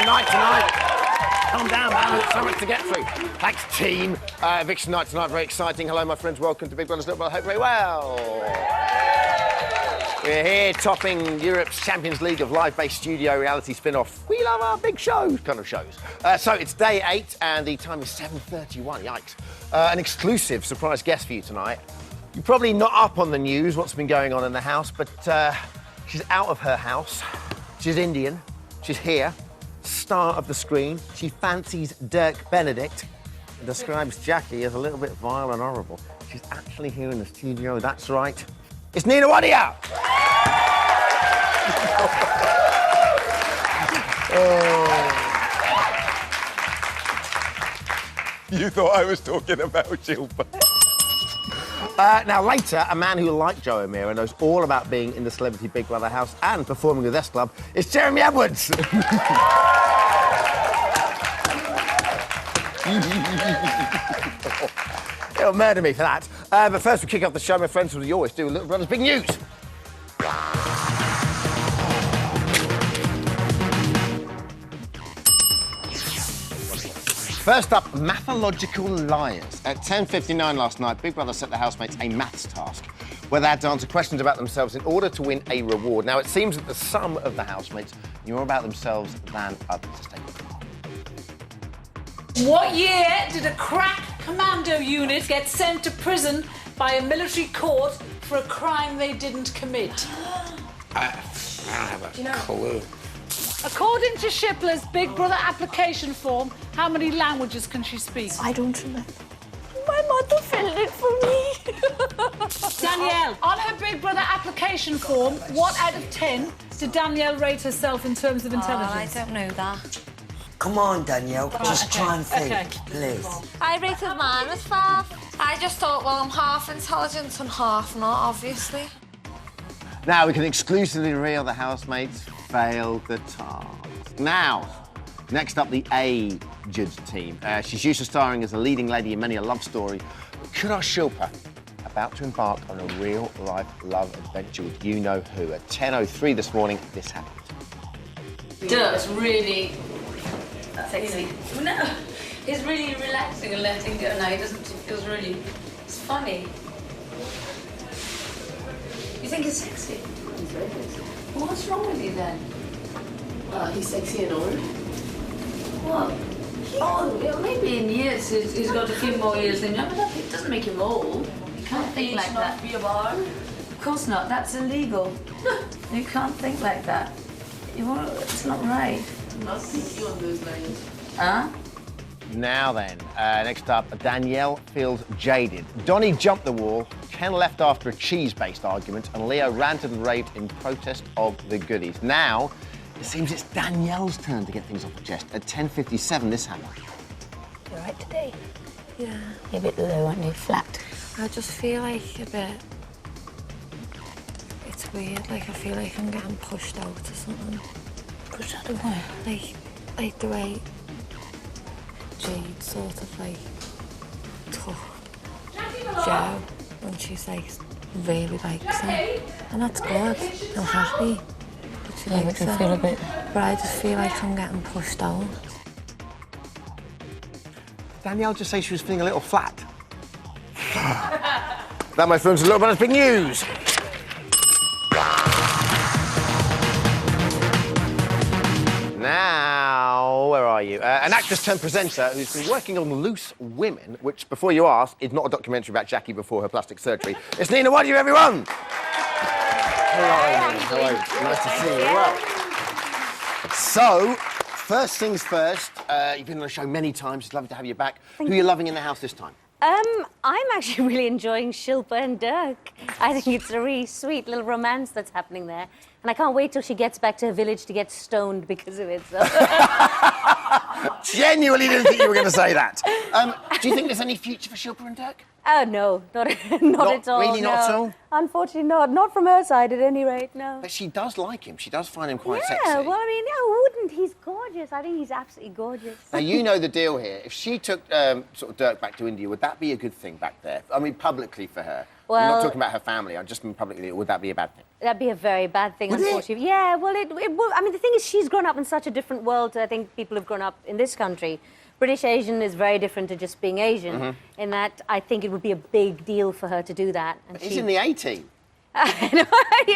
eviction night tonight. Calm down, man. We've got so much to get through. Thanks, team. Eviction night tonight, very exciting. Hello, my friends. Welcome to Big Brother's Little Brother. I hope very well. We're here topping Europe's Champions League of live-based studio reality spin-off. We love our big shows, kind of shows. So it's day 8 and the time is 7:31. Yikes. An exclusive surprise guest for you tonight. You're probably not up on the news, what's been going on in the house, but she's out of her house. She's Indian. She's here. Star of the screen. She fancies Dirk Benedict and describes Jackie as a little bit vile and horrible. She's actually here in the studio, that's right. It's Nina Wadia! You thought I was talking about Shilpa. Now, later, a man who, like Joe O'Meara, knows all about being in the Celebrity Big Brother house and performing with S Club is Jeremy Edwards. He'll murder me for that. But first, we kick off the show, my friends, as we always do, Little Brother's Big News. First up, mathological liars. At 10:59 last night, Big Brother set the housemates a maths task where they had to answer questions about themselves in order to win a reward. Now, it seems that the sum of the housemates knew more about themselves than others. Let's take a look. What year did a crack commando unit get sent to prison by a military court for a crime they didn't commit? I don't have a clue. According to Shipla's Big Brother application form, how many languages can she speak? I don't remember. My mother filled it for me. Danielle, on her Big Brother application form, what out of 10 did Danielle rate herself in terms of intelligence? I don't know that. Come on, Danielle, just try and think, okay. please. I rated mine as 5. I just thought, well, I'm half intelligent and half not, obviously. Now, we can exclusively reveal the housemates failed the task. Now, next up, the aged team. She's used to starring as a leading lady in many a love story. But could our Shilpa about to embark on a real-life love adventure with you-know-who? At 10:03 this morning, this happened. Dirk's really sexy. No, he's really relaxing and letting go now. He doesn't. It feels really. It's funny. You think he's sexy? He's very sexy. Well, what's wrong with you then? He's sexy and old. What? Oh, yeah, maybe in years he's got a few more years than you. But that it doesn't make him old. You can't think like that. Be a bar. Of course not. That's illegal. You can't think like that. It's not right. I'm not thinking on those lines. Huh? Now then, next up, Danielle feels jaded. Donnie jumped the wall, Ken left after a cheese-based argument, and Leo ranted and raved in protest of the goodies. Now, it seems it's Danielle's turn to get things off her chest. At 10:57, this happened. You all right today? Yeah. You're a bit low, aren't you? Flat. I just feel like a bit... It's weird, like I feel like I'm getting pushed out or something. Pushed out of where? Like the way Jade sort of like took Joe when she's like really likes him. And that's good. I'm happy. But she likes him. Feel a bit... But I just feel like I'm getting pushed out. Danielle just say she was feeling a little flat. That, my friends, is a little bit of big news. Now, where are you? An actress turned presenter who's been working on Loose Women, which, before you ask, is not a documentary about Jackie before her plastic surgery. It's Nina Wadia, everyone! Hello. Nice to see you. Well, so, first things first, you've been on the show many times. It's lovely to have you back. Who are you loving in the house this time? I'm actually really enjoying Shilpa and Dirk. I think it's a really sweet little romance that's happening there. And I can't wait till she gets back to her village to get stoned because of it. So. Genuinely didn't think you were going to say that. Do you think there's any future for Shilpa and Dirk? Oh, no, not at all. Really, not at all? Unfortunately not. Not from her side, at any rate, no. But she does like him. She does find him quite sexy. Yeah, well, I mean, who wouldn't? He's gorgeous. I think he's absolutely gorgeous. Now, you know the deal here. If she took sort of Dirk back to India, would that be a good thing back there? I mean, publicly for her? We're not Well- talking about her family. I just mean publicly. Would that be a bad thing? That'd be a very bad thing, Would it? unfortunately. Yeah, well, it would. I mean, the thing is, she's grown up in such a different world to, I think, people who've grown up in this country. British Asian is very different to just being Asian, in that I think it would be a big deal for her to do that. And It's in the A-team. You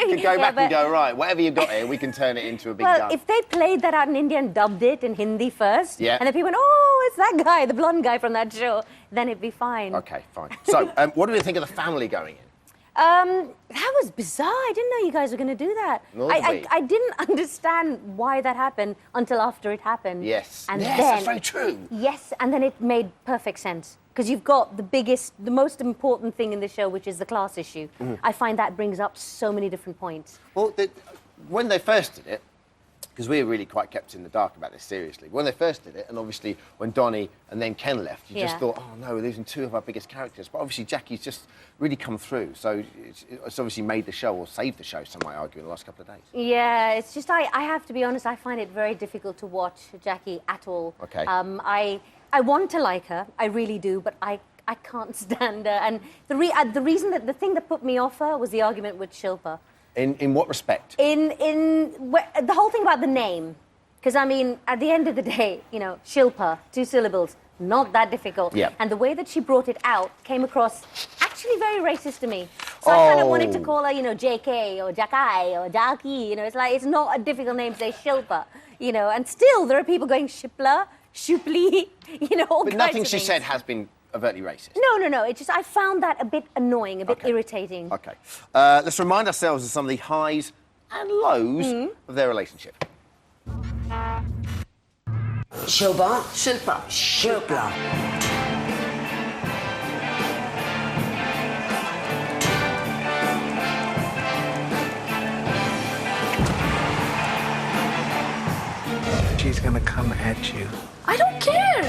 You can go back and go, right, whatever you've got here, we can turn it into a big Well, gun. if they played that out in India and dubbed it in Hindi first, Yeah. and then people went, oh, it's that guy, the blonde guy from that show, then it'd be fine. OK, fine. So, what do we think of the family going in? That was bizarre. I didn't know you guys were going to do that. Nor did we. I didn't understand why that happened until after it happened. Yes. And yes, then, that's very true. Yes, and then it made perfect sense. Because you've got the most important thing in the show, which is the class issue. I find that brings up so many different points. Well, when they first did it, because we were really quite kept in the dark about this, seriously. When they first did it, and obviously when Donnie and then Ken left, you just Yeah. thought, oh no, we're losing two of our biggest characters. But obviously Jackie's just really come through, so it's obviously made the show, or saved the show, some might argue, in the last couple of days. Yeah, it's just, I have to be honest, I find it very difficult to watch Jackie at all. OK. I want to like her, I really do, but I can't stand her. And the reason that the thing that put me off her was the argument with Shilpa. In what respect? The whole thing about the name. Because, I mean, at the end of the day, you know, Shilpa, 2 syllables, not that difficult. Yeah. And the way that she brought it out came across actually very racist to me. So I kind of wanted to call her, you know, JK or Jakai or Jackie. You know, it's like, it's not a difficult name to say Shilpa, you know. And still, there are people going Shipla, Shupli, you know, all But kinds nothing of she things. said has been overtly racist. No. It's just, I found that a bit annoying, a bit irritating. OK. Let's remind ourselves of some of the highs and lows of their relationship. Shilpa? Shilpa. Shilpa. She's gonna come at you. I don't care.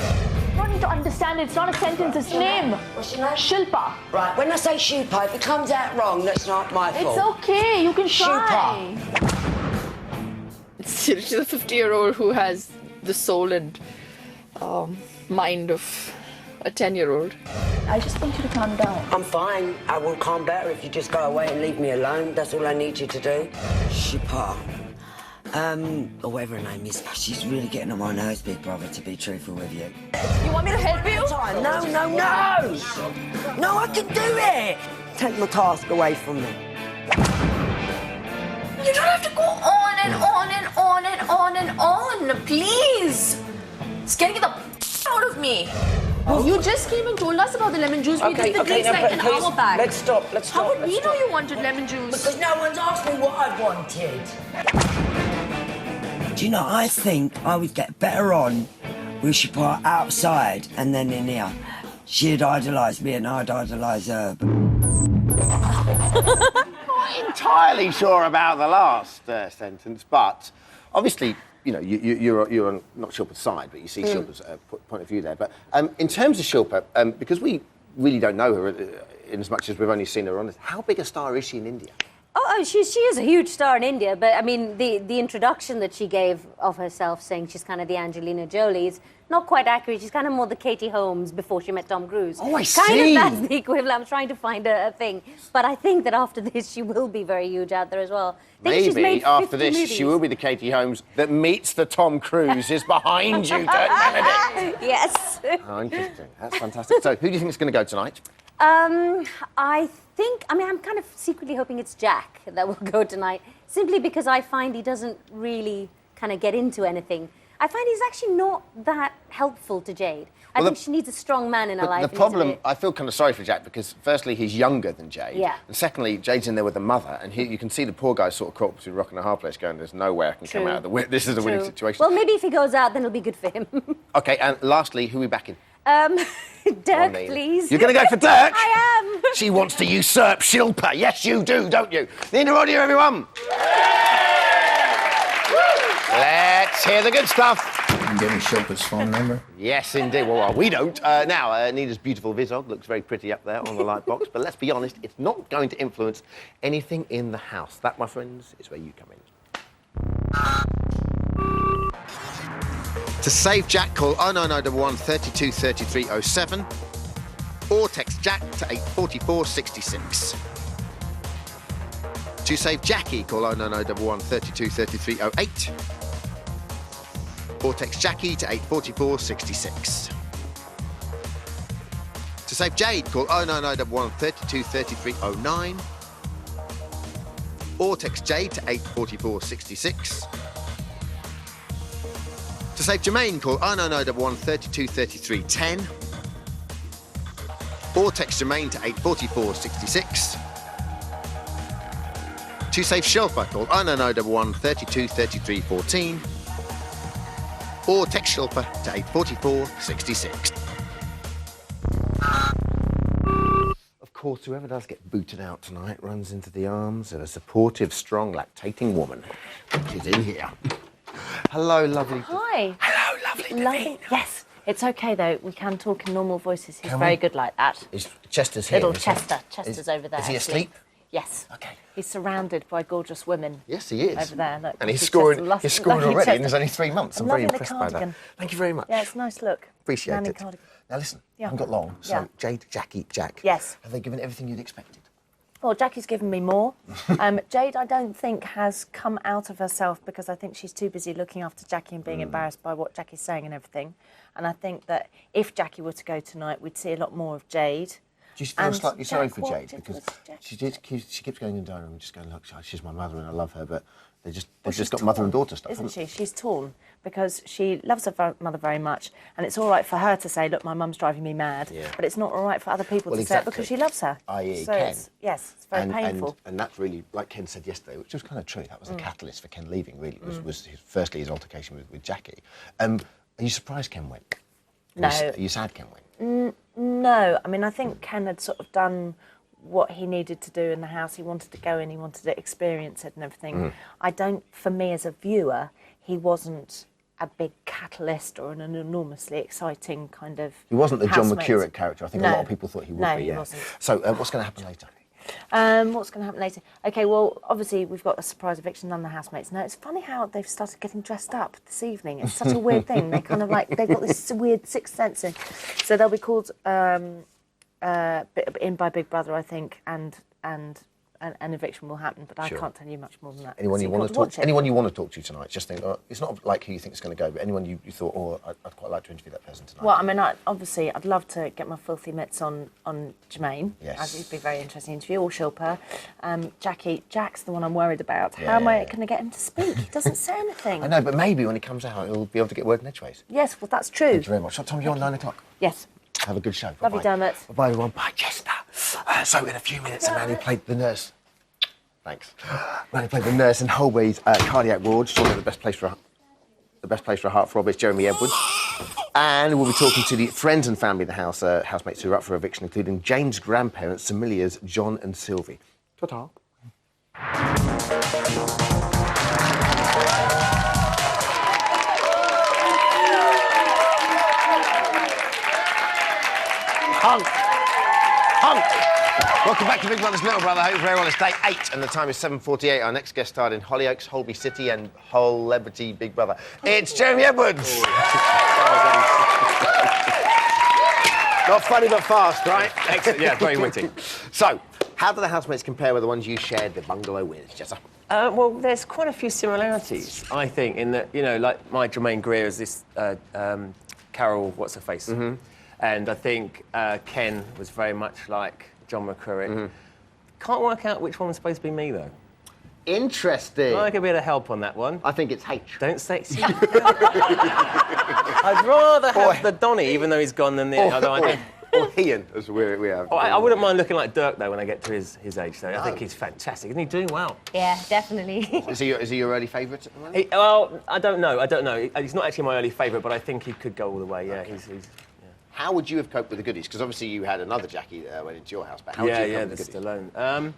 You don't need to understand it. It's not a sentence, it's a name. What's your name? Shilpa. Right, when I say Shilpa, if it comes out wrong, that's not my fault. It's okay, you can try. She's a 50-year-old who has the soul and mind of a 10-year-old. I just want you to calm down. I'm fine. I will calm better if you just go away and leave me alone. That's all I need you to do. Shilpa. Or whatever her name is. She's really getting on my nerves, big brother, to be truthful with you. You want me to help you? No! No, I can do it! Take my task away from me. You don't have to go on and on and on and on and on, please. It's getting the out of me. You just came and told us about the lemon juice. We did the drinks like an hour back. Let's stop. How would we know you wanted lemon juice? Because no one's asked me what I wanted. Do you know, I think I would get better on with Shilpa outside and then in here. She'd idolise me and I'd idolise her. Not entirely sure about the last sentence, but obviously, you know, you're on not Shilpa's side, but you see Shilpa's point of view there. But in terms of Shilpa, because we really don't know her in as much as we've only seen her on this, how big a star is she in India? Oh, she is a huge star in India, but I mean, the introduction that she gave of herself, saying she's kind of the Angelina Jolie, is not quite accurate. She's kind of more the Katie Holmes before she met Tom Cruise. Oh, I Kind see. of that's the equivalent. I'm trying to find a thing. But I think that after this, she will be very huge out there as well. I think she's made Maybe after 50 this, movies. she will be the Katie Holmes that meets the Tom Cruise is behind you, Dirk Benedict. Yes. Oh, interesting. That's fantastic. So, who do you think is going to go tonight? I'm kind of secretly hoping it's Jack that will go tonight, simply because I find he doesn't really kind of get into anything. I find he's actually not that helpful to Jade. I think she needs a strong man in her life. The problem, I feel kind of sorry for Jack because, firstly, he's younger than Jade. Yeah. And secondly, Jade's in there with a mother, and you can see the poor guy sort of caught between a rock and a hard place going, there's no way I can come out of the win. This is a winning situation. Well, maybe if he goes out, then it'll be good for him. OK, and lastly, who are we backing? Dirk, please. You're going to go for Dirk? I am. She wants to usurp Shilpa. Yes, you do, don't you? The end of audio, everyone. Let's hear the good stuff. You can give me Shilpa's phone number. Yes, indeed. Well, we don't. Now, Nina's beautiful Vizog looks very pretty up there on the light box, but let's be honest, it's not going to influence anything in the house. That, my friends, is where you come in. To save Jack, call 09911 32 33 07. or text Jack to 84466. To save Jackie, call 09011 32 33 08 or text Jackie to 84466. To save Jade, call 09011 32 33 09 or text Jade to 84466. To save Jermaine, call 09011 32 33 10 or text Jermaine to 84466. To save Shilpa, call 09011 32 33 14 or text Shilpa to 84466. Of course, whoever does get booted out tonight runs into the arms of a supportive, strong, lactating woman. She's in here. Hello, lovely. Hi. Hello, lovely. Lovely. Yes. It's okay though. We can talk in normal voices. He's very good like that. Chester's here. Little Chester. Chester's over there. Is he asleep? Yes. Okay. He's surrounded by gorgeous women. Yes, he is. Over there. Look, and he's scoring. He's scoring already, Chester. and there's only 3 months. I'm very loving the impressed by that. cardigan. Thank you very much. Yeah, it's a nice look. Appreciate Nanny it. cardigan. Now listen, Yeah. I haven't got long. So Yeah. Jade, Jackie, Jack. Yes. Have they given everything you'd expected? Well, Jackie's given me more. Jade, I don't think, has come out of herself because I think she's too busy looking after Jackie and being embarrassed by what Jackie's saying and everything. And I think that if Jackie were to go tonight, we'd see a lot more of Jade. Do you feel slightly sorry for what Jade? Because she keeps going in the diary room and just going, look, she's my mother and I love her, but they've just got mother and daughter stuff, isn't haven't she? She's torn because she loves her mother very much, and it's all right for her to say, look, my mum's driving me mad, but it's not all right for other people to say it because she loves her. I.e. So Ken. it's very painful. And that's really, like Ken said yesterday, which was kind of true, that was the catalyst for Ken leaving, really, was firstly his altercation with Jackie. Are you surprised Ken went? No. Are you sad Ken went? No, I mean, I think Ken had sort of done what he needed to do in the house. He wanted to go in, he wanted to experience it and everything. For me as a viewer, he wasn't a big catalyst or an enormously exciting kind of He wasn't the John housemate. McCurrick character. I think a lot of people thought he would be. No, he Yeah. wasn't. So what's going to happen later? What's going to happen later? Okay, well, obviously we've got a surprise eviction on the housemates. Now, it's funny how they've started getting dressed up this evening. It's such a weird thing. They kind of they've got this weird sixth sense in. So they'll be called in by Big Brother, I think, and an eviction will happen, but I can't tell you much more than that. Anyone you want to talk? Anyone you want to talk to tonight? Just think. It's not like who you think is going to go, but anyone you thought, oh, I'd quite like to interview that person tonight. Well, I mean, obviously, I'd love to get my filthy mitts on Jermaine. Yes. I think it'd be a very interesting interview. Or Shilpa. Jack's the one I'm worried about. How am I going to get him to speak? He doesn't say anything. I know, but maybe when he comes out, he'll be able to get word in edgeways. Yes, well, that's true. Thank you very much. What time are you on? 9 o'clock. Yes. Have a good show. Love you, Dermot. Bye, everyone. Bye, Chester. So in a few minutes, a man who played the nurse. Thanks. A man who played the nurse in Holway's cardiac ward. Surely the best place for a heartthrob is Jeremy Edwards. And we'll be talking to the friends and family of the housemates who are up for eviction, including Jane's grandparents, Samilia's John and Sylvie. Ta-ta. Hunk! Welcome back to Big Brother's Little Brother. I hope you're very well. It's day 8 and the time is 7:48. Our next guest starred in Hollyoaks, Holby City and Celebrity Big Brother. It's Jeremy Edwards! Not funny but fast, right? Excellent. Yeah, very witty. So, how do the housemates compare with the ones you shared the bungalow with, Jessa? Well, there's quite a few similarities, I think, in that, like my Jermaine Greer is this Carol, what's-her-face? And I think Ken was very much like John McCurrick. Can't work out which one was supposed to be me, though. Interesting. I could be able to help on that one. I think it's H. Don't say it. I'd rather have the Donny, even though he's gone, than the other. Or Ian, as we have. I wouldn't mind looking like Dirk, though, when I get to his age, though. I think he's fantastic. Isn't he doing well? Yeah, definitely. Is he your early favourite at the moment? Well, I don't know. He's not actually my early favourite, but I think he could go all the way, yeah. Okay. He's How would you have coped with the goodies? Because obviously you had another Jackie that went into your house, but how would you have coped with the goodies? Stallone.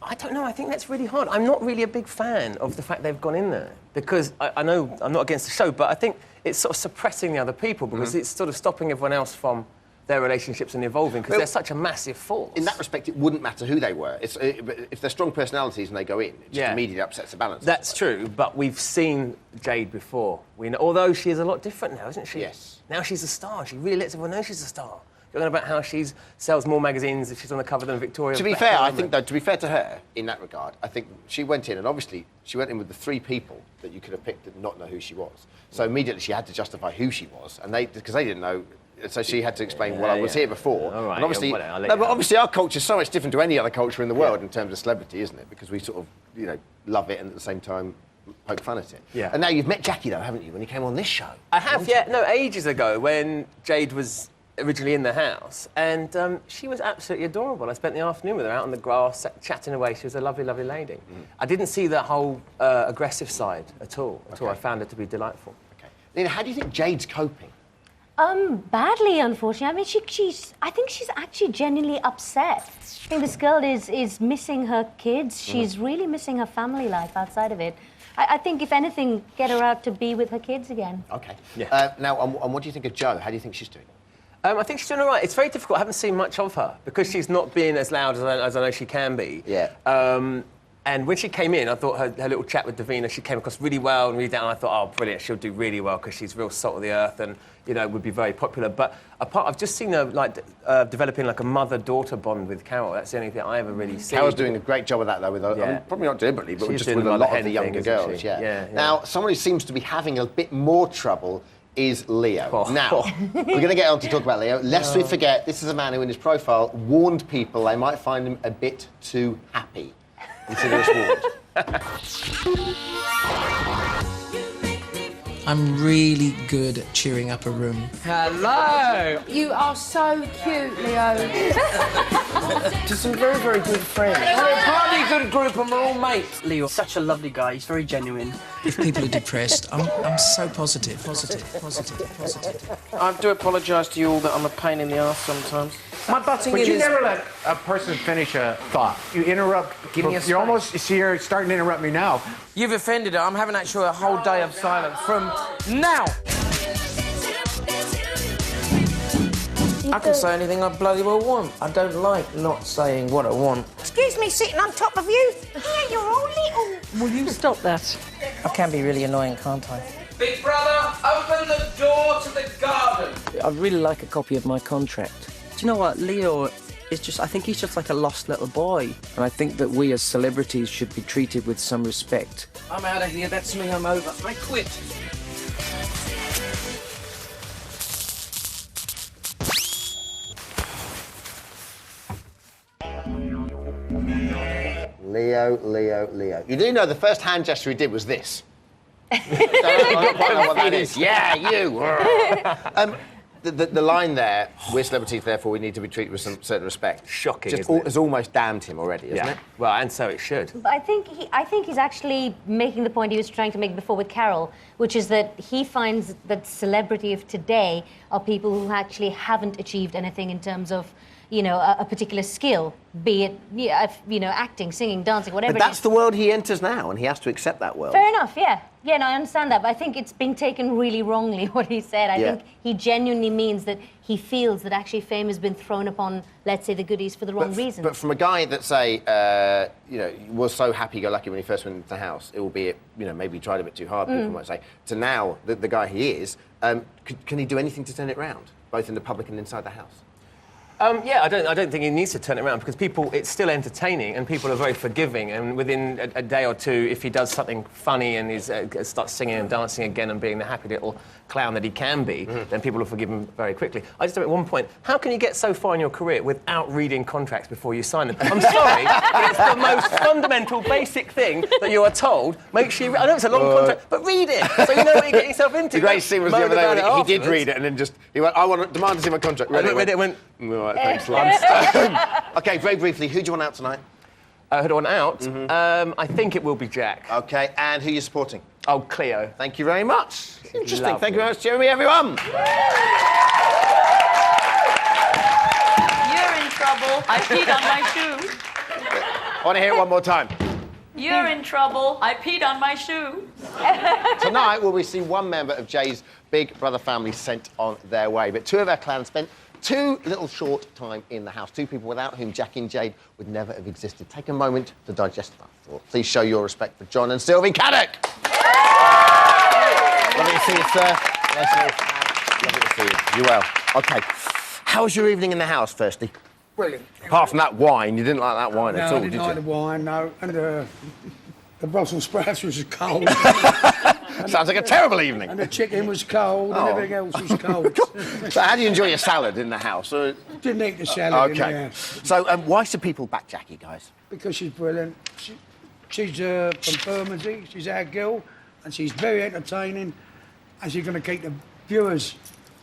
I don't know. I think that's really hard. I'm not really a big fan of the fact they've gone in there because I know I'm not against the show, but I think it's sort of suppressing the other people because it's sort of stopping everyone else from their relationships and evolving because they're such a massive force. In that respect, it wouldn't matter who they were. If they're strong personalities and they go in, it just immediately upsets the balance. That's true, but we've seen Jade before. Although she is a lot different now, isn't she? Yes. Now she's a star. She really lets everyone know she's a star. going on about how she sells more magazines if she's on the cover than Victoria. To be fair, I think, though, to be fair to her, in that regard, I think she went in, and obviously she went in with the 3 people that you could have picked and not know who she was. So immediately she had to justify who she was, and because they didn't know. So she had to explain, well, I was here before. All right, and obviously, but obviously our culture is so much different to any other culture in the world in terms of celebrity, isn't it? Because we sort of, love it and at the same time poke fun at it. Yeah. And now you've met Jackie, though, haven't you, when you came on this show? I have, yeah. No, ages ago when Jade was originally in the house, and she was absolutely adorable. I spent the afternoon with her out on the grass, chatting away. She was a lovely, lovely lady. I didn't see that whole aggressive side at all. I found her to be delightful. Okay. Nina, how do you think Jade's coping? Badly, unfortunately. I mean, I think she's actually genuinely upset. I think this girl is missing her kids. She's really missing her family life outside of it. I think, if anything, get her out to be with her kids again. Okay. Yeah. Now, and what do you think of Jo? How do you think she's doing? I think she's doing all right. It's very difficult. I haven't seen much of her because she's not being as loud as I know she can be. Yeah. And when she came in, I thought her little chat with Davina, she came across really well and really down. I thought, oh, brilliant, she'll do really well because she's real salt of the earth and, would be very popular. But I've just seen her, developing, a mother-daughter bond with Carol. That's the only thing I ever really seen. Carol's doing a great job of that, though, with her. I mean, probably not deliberately, but just with a lot of the younger girls, yeah. Now, someone who seems to be having a bit more trouble is Leo. Oh. Now, we're going to get on to talk about Leo. Lest we forget, this is a man who in his profile warned people they might find him a bit too happy. Consider us warned. I'm really good at cheering up a room. Hello! You are so cute, Leo. Just some very, very good friends. We're a bloody good group and we're all mates. Leo's such a lovely guy. He's very genuine. If people are depressed, I'm so positive. I do apologise to you all that I'm a pain in the arse sometimes. My butting But in you is... never let a person finish a thought. You interrupt. Give me a You're almost... See, you're starting to interrupt me now. You've offended her. I'm having actually a whole day of silence from now. I can say anything I bloody well want. I don't like not saying what I want. Excuse me, sitting on top of you? Yeah, you're all little. Will you stop that? I can be really annoying, can't I? Big brother, open the door to the garden. I'd really like a copy of my contract. Do you know what? Leo is just... I think he's just like a lost little boy. And I think that we as celebrities should be treated with some respect. I'm out of here. That's me. I'm over. I quit. Leo. You do know the first hand gesture he did was this. I don't quite know what that is. Yeah, you. The line there, we're celebrities, therefore we need to be treated with some certain respect. Shocking, isn't it? Has almost damned him already, isn't it? Well, and so it should. But I think he's actually making the point he was trying to make before with Carol, which is that he finds that celebrity of today are people who actually haven't achieved anything in terms of, a particular skill, be it, acting, singing, dancing, whatever. But that's the world he enters now, and he has to accept that world. Fair enough, yeah. Yeah, no, I understand that, but I think it's been taken really wrongly, what he said. I think he genuinely means that he feels that actually fame has been thrown upon, let's say, the goodies for the wrong reason. But from a guy that, say, was so happy-go-lucky when he first went into the house, albeit, maybe he tried a bit too hard, people might say, to now, the guy he is, can he do anything to turn it round, both in the public and inside the house? I don't think he needs to turn it around because it's still entertaining and people are very forgiving, and within a day or two, if he does something funny and starts singing and dancing again and being the happy little clown that he can be, then people will forgive him very quickly. I just at one point, how can you get so far in your career without reading contracts before you sign them? I'm sorry, but it's the most fundamental, basic thing that you are told. Make sure I know it's a long contract, but read it so you know what you're getting yourself into. The great scene was the other day when he did read it and then he went, I want to demand to see my contract. Read it, went, all right, thanks, Lance. OK, very briefly, who do you want out tonight? Who do I want out? I think it will be Jack. OK, and who are you supporting? Oh, Cleo. Thank you very much. Interesting. Lovely. Thank you very much, Jeremy, everyone. You're in trouble. I peed on my shoe. I want to hear it one more time. You're in trouble. I peed on my shoe. Tonight, will we see one member of Jay's Big Brother family sent on their way, but two of our clans spent too little short time in the house. Two people without whom Jackie and Jade would never have existed. Take a moment to digest that thought. Please show your respect for John and Sylvie Caddick. Lovely to see you, sir. Lovely to see you. You well. OK. How was your evening in the house, firstly? Brilliant. Apart from that wine, you didn't like that wine at all, I didn't like the wine, no. And the Brussels sprouts was cold. Sounds like a terrible evening. And the chicken was cold and everything else was cold. So how do you enjoy your salad in the house? Or... Didn't eat the salad in the Okay. house. So why should people back Jackie, guys? Because she's brilliant. She's from Bermondsey, she's our girl, and she's very entertaining, and she's going to keep the viewers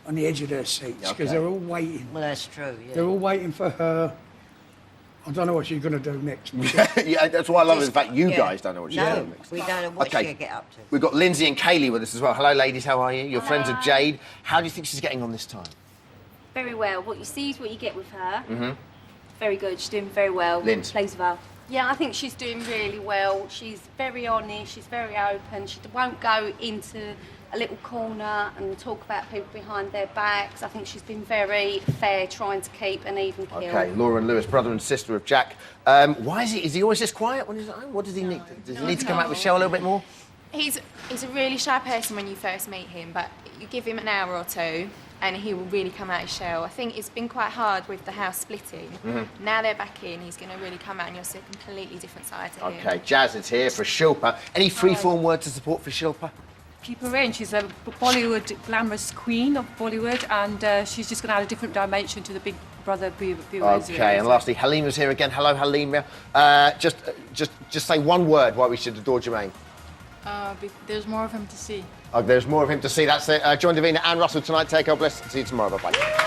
on the edge of their seats, because they're all waiting. Well, that's true, yeah. They're all waiting for her. I don't know what she's going to do next. Yeah, that's what I love is the fact you guys don't know what she's No, doing next. we don't know what she's going to get up to. We've got Lindsay and Kaylee with us as well. Hello, ladies, how are you? You're friends of Jade. How do you think she's getting on this time? Very well. What you see is what you get with her. Mm-hmm. Very good. She's doing very well. Linz. Plays well. Yeah, I think she's doing really well. She's very honest, she's very open. She won't go into a little corner and talk about people behind their backs. I think she's been very fair, trying to keep an even keel. Okay, Laura and Lewis, brother and sister of Jack. Why is he always this quiet when he's at home? What does he need? Does he need to come out with Shell a little bit more? He's a really shy person when you first meet him, but you give him an hour or two and he will really come out his shell. I think it's been quite hard with the house splitting. Mm-hmm. Now they're back in, he's going to really come out and you'll see a completely different side to him. Okay, Jazz is here for Shilpa. Any free-form words of support for Shilpa? Keep her in. She's a Bollywood glamorous queen of Bollywood, and she's just going to add a different dimension to the Big Brother viewers. Okay, and lastly, Halima's here again. Hello, Halima. Just say one word why we should adore Jermaine. There's more of him to see. There's more of him to see. That's it. Join Davina and Russell tonight. Take care. Bless. See you tomorrow. Bye-bye.